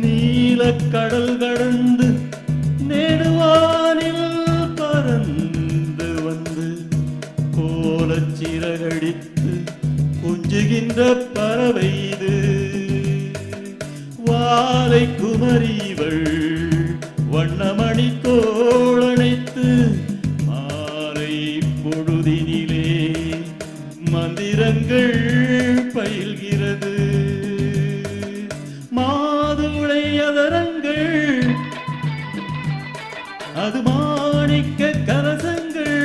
நீலக்கடல் கடந்து நெடுவானில் பறந்து வந்து கோலச்சிறகடித்து கொஞ்சுகின்ற பறவை இது. வாலை குமரிவள் வண்ணமணி தோளணைத்து மாலை பொழுதினிலே மந்திரங்கள் பயில்கிறது. மாதுளை அதரங்கள் அது மாணிக்க கரசங்கள்.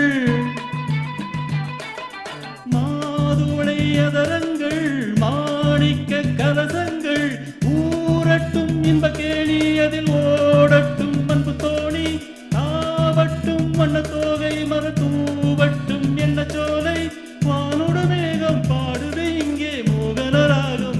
மாதுளை அதரங்கள் மாணிக்க கரசங்கள். ஊரட்டும் இன்ப கேளி அதில் ஓடட்டும் அன்பு தோணி. ஆவட்டும் வண்ண தோகை மரத்தூவட்டும் என்ன சோலை. வானோட மேகம் பாடுது இங்கே மோகனராகம்.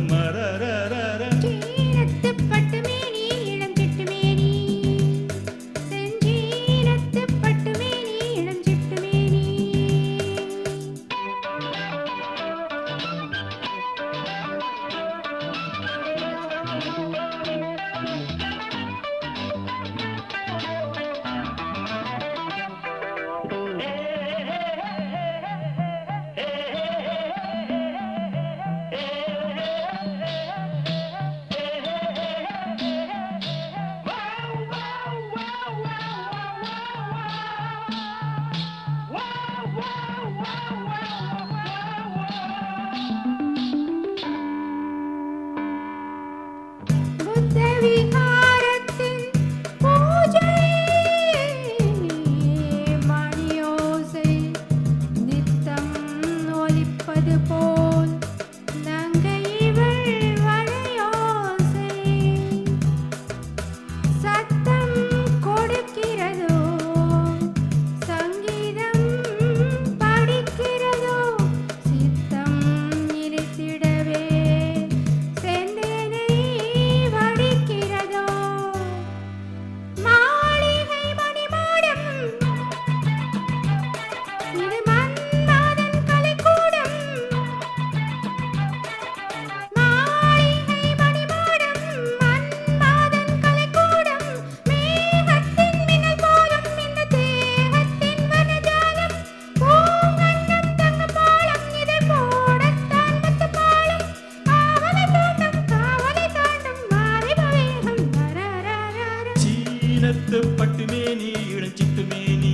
பட்டுமேனி இளஞ்சிட்டுமேனி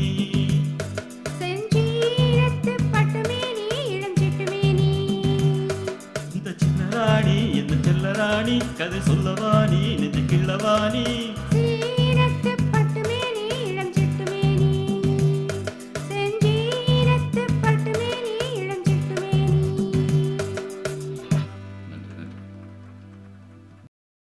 செஞ்சீரத்து பட்டுமேனி இளஞ்சிட்டுமேனி. இந்த சின்ன ராணி எந்த செல்ல ராணி கதை சொல்லவாணி நெஞ்சு கிள்ளவாணி.